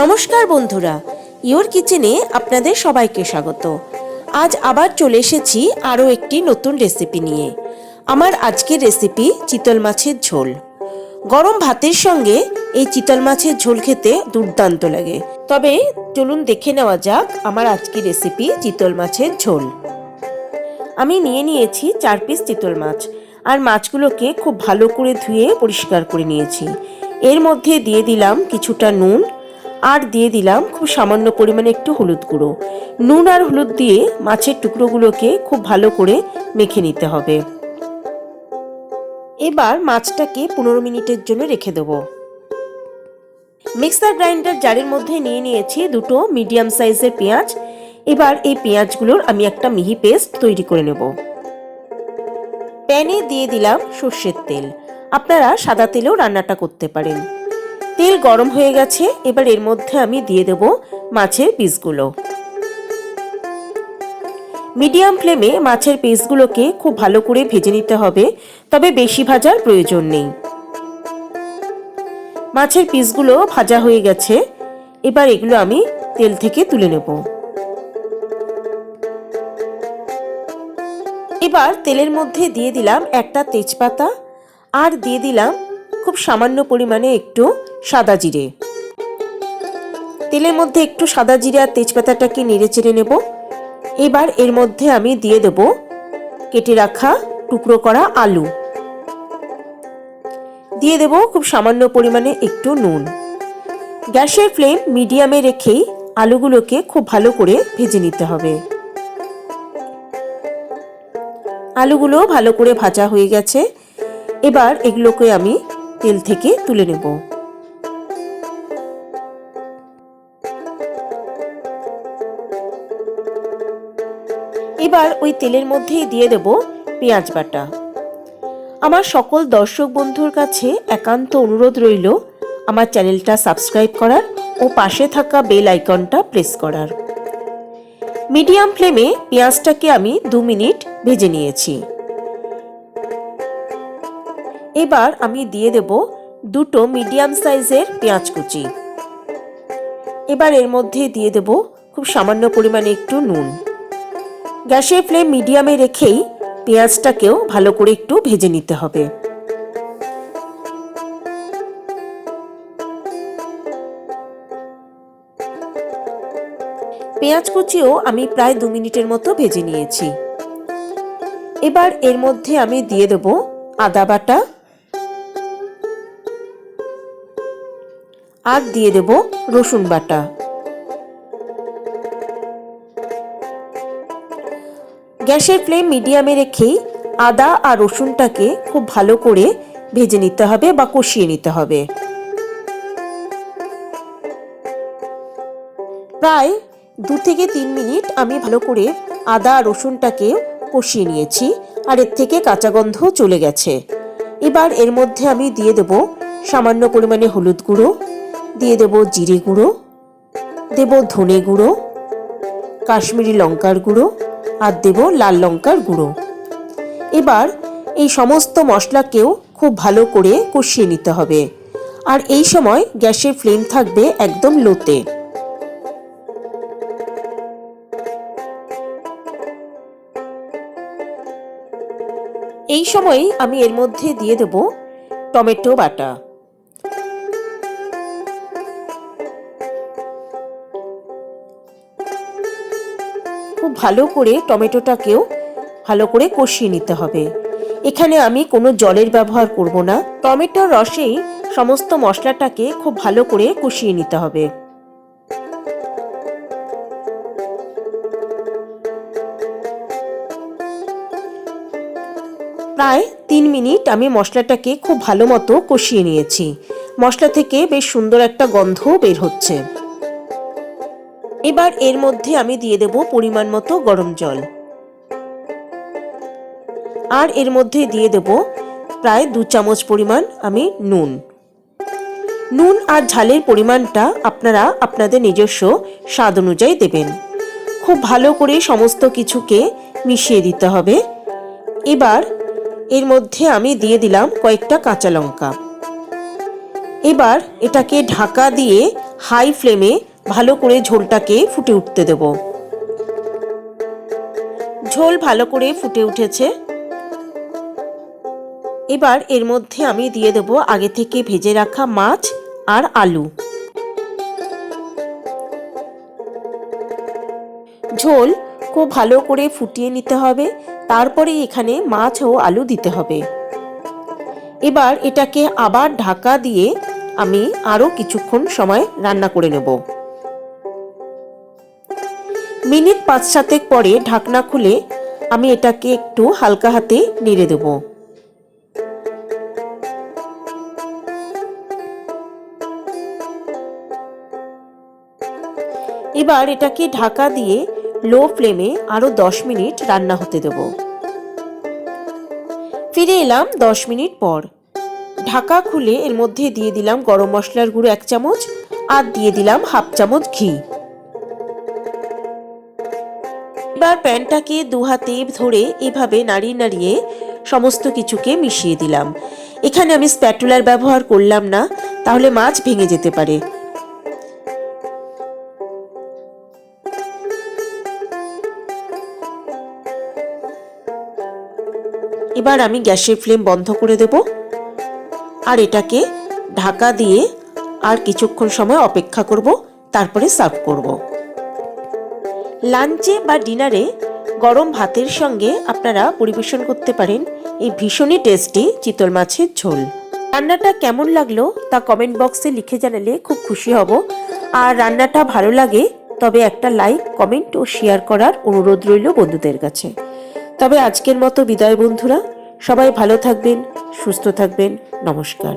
নমস্কার বন্ধুরা, ইওর কিচেনে আপনাদের সবাইকে স্বাগত। আজ আবার চলে এসেছি আরও একটি নতুন রেসিপি নিয়ে। আমার আজকের রেসিপি চিতল মাছের ঝোল। গরম ভাতের সঙ্গে এই চিতল মাছের ঝোল খেতে দুর্দান্ত লাগে। তবে চলুন দেখে নেওয়া যাক আমার আজকের রেসিপি চিতল মাছের ঝোল। আমি নিয়েছি 4 পিস চিতল মাছ, আর মাছগুলোকে খুব ভালো করে ধুয়ে পরিষ্কার করে নিয়েছি। এর মধ্যে দিয়ে দিলাম কিছুটা নুন, আর দিয়ে দিলাম খুব সামান্য পরিমাণে একটু হলুদ গুঁড়ো। নুন আর হলুদ দিয়ে মাছের টুকরোগুলোকে খুব ভালো করে মেখে নিতে হবে। এবার মাছটাকে 15 মিনিটের জন্য রেখে দেবো। মিক্সার গ্রাইন্ডার জারের মধ্যে নিয়েছি দুটো মিডিয়াম সাইজের পেঁয়াজ। এবার এই পেঁয়াজগুলোর আমি একটা মিহি পেস্ট তৈরি করে নেব। প্যানে দিয়ে দিলাম সর্ষের তেল। আপনারা সাদা তেলেও রান্নাটা করতে পারেন। তেল গরম হয়ে গেছে, এবার এর মধ্যে আমি দিয়ে দেব মাছের পিসগুলো। মিডিয়াম ফ্লেমে মাছের পিসগুলোকে খুব ভালো করে ভেজে নিতে হবে, তবে বেশি ভাজার প্রয়োজন নেই। মাছের পিসগুলো ভাজা হয়ে গেছে, এবার এগুলো আমি তেল থেকে তুলে নেব। এবার তেলের মধ্যে দিয়ে দিলাম একটা তেজপাতা, আর দিয়ে দিলাম খুব সামান্য পরিমাণে একটু সাদা জিরে। তেলের মধ্যে একটু সাদা জিরে আর তেজপাতাটাকে নেড়ে চেড়ে নেব। এবার এর মধ্যে আমি দিয়ে দেব কেটে রাখা টুকরো করা আলু। দিয়ে দেব খুব সামান্য পরিমাণে একটু নুন। গ্যাসের ফ্লেম মিডিয়ামে রেখেই আলুগুলোকে খুব ভালো করে ভেজে নিতে হবে। আলুগুলো ভালো করে ভাজা হয়ে গেছে, এবার এগুলোকে আমি তেল থেকে তুলে নেব। এবার ওই তেলের মধ্যেই দিয়ে দেব পেঁয়াজ বাটা। আমার সকল দর্শক বন্ধুর কাছে একান্ত অনুরোধ রইল আমার চ্যানেলটা সাবস্ক্রাইব করার ও পাশে থাকা বেল আইকনটা প্রেস করার। মিডিয়াম ফ্লেমে পেঁয়াজটাকে আমি 2 মিনিট ভেজে নিয়েছি। এবার আমি দিয়ে দেব দুটো মিডিয়াম সাইজের পেঁয়াজ কুচি। এবার এর মধ্যে দিয়ে দেব খুব সামান্য পরিমাণে একটু নুন। গ্যাসের ফ্লেম মিডিয়ামে রেখেই পেঁয়াজটাকেও ভালো করে একটু ভেজে নিতে হবে। পেঁয়াজ কুচিও আমি প্রায় 2 মিনিটের মতো ভেজে নিয়েছি। এবার এর মধ্যে আমি দিয়ে দেব আদা বাটা, আর দিয়ে দেব রসুন বাটা। গ্যাসের ফ্লেম মিডিয়ামে রেখেই আদা আর রসুনটাকে খুব ভালো করে ভেজে নিতে হবে বা কষিয়ে নিতে হবে। প্রায় 2 থেকে 3 মিনিট আমি ভালো করে আদা আর রসুনটাকে কষিয়ে নিয়েছি, আর এর থেকে কাঁচা গন্ধ চলে গেছে। এবার এর মধ্যে আমি দিয়ে দেব সামান্য পরিমাণে হলুদ গুঁড়ো, দিয়ে দেব জিরে গুঁড়ো, দেব ধনে গুঁড়ো, কাশ্মীরি লঙ্কার গুঁড়ো, আর দেব লাল লঙ্কার গুঁড়ো। এবার এই সমস্ত মশলাকেও খুব ভালো করে কষিয়ে নিতে হবে, আর এই সময় গ্যাসের ফ্লেম থাকবে একদম লোতে। এই সময়ই আমি এর মধ্যে দিয়ে দেব টমেটো বাটা। খুব ভালো করে টমেটোটাকেও ভালো করে কষিয়ে নিতে হবে। এখানে আমি কোনো জলের ব্যবহার করব না। টমেটোর রসেই সমস্ত মশলাটাকে খুব ভালো করে কষিয়ে নিতে হবে। প্রায় 3 মিনিট আমি মশলাটাকে খুব ভালো মতো কষিয়ে নিয়েছি। মশলা থেকে বেশ সুন্দর একটা গন্ধ বের হচ্ছে। এবার এর মধ্যে আমি দিয়ে দেব পরিমাণ মতো গরম জল, আর এর মধ্যে দিয়ে দেব প্রায় 2 চামচ পরিমাণ আমি নুন। নুন আর ঝালের পরিমাণটা আপনারা আপনাদের নিজস্ব স্বাদ অনুযায়ী দেবেন। খুব ভালো করে সমস্ত কিছুকে মিশিয়ে দিতে হবে। এবার এর মধ্যে আমি দিয়ে দিলাম কয়েকটা কাঁচা লঙ্কা। এবার এটাকে ঢাকা দিয়ে হাই ফ্লেমে ভালো করে ঝোলটাকে ফুটে উঠতে দেব। ঝোল ভালো করে ফুটে উঠেছে। এবার এর মধ্যে আমি দিয়ে দেব আগে থেকে ভেজে রাখা মাছ আর আলু। ঝোল খুব ভালো করে ফুটিয়ে নিতে হবে, তারপরে এখানে মাছ ও আলু দিতে হবে। এবার এটাকে আবার ঢাকা দিয়ে আমি আরও কিছুক্ষণ সময় রান্না করে নেব। মিনিট 5-7 পরে ঢাকনা খুলে আমি এটাকে একটু হালকা হাতে নেড়ে দেব। এবার এটাকে ঢাকা দিয়ে লো ফ্লেমে আরো 10 মিনিট রান্না হতে দেব। ফিরে এলাম 10 মিনিট পর। ঢাকা খুলে এর মধ্যে দিয়ে দিলাম গরম মশলার গুঁড়ো 1 চামচ আর দিয়ে দিলাম হাফ চামচ ঘি। এবার প্যানটাকে 2 হাতে ধরে এভাবে নাড়িয়ে নাড়িয়ে সমস্ত কিছুকে মিশিয়ে দিলাম। এখানে আমি স্প্যাটুলার ব্যবহার করলাম না, তাহলে মাছ ভেঙে যেতে পারে। এবার আমি গ্যাসের ফ্লেম বন্ধ করে দেব আর এটাকে ঢাকা দিয়ে আর কিছুক্ষণ সময় অপেক্ষা করব, তারপরে সার্ভ করব। লাঞ্চে বা ডিনারে গরম ভাতের সঙ্গে আপনারা পরিবেশন করতে পারেন এই ভীষণই টেস্টি চিতল মাছের ঝোল। রান্নাটা কেমন লাগলো তা কমেন্ট বক্সে লিখে জানালে খুব খুশি হব। আর রান্নাটা ভালো লাগে তবে একটা লাইক, কমেন্ট ও শেয়ার করার অনুরোধ রইল বন্ধুদের কাছে। তবে আজকের মতো বিদায় বন্ধুরা, সবাই ভালো থাকবেন, সুস্থ থাকবেন। নমস্কার।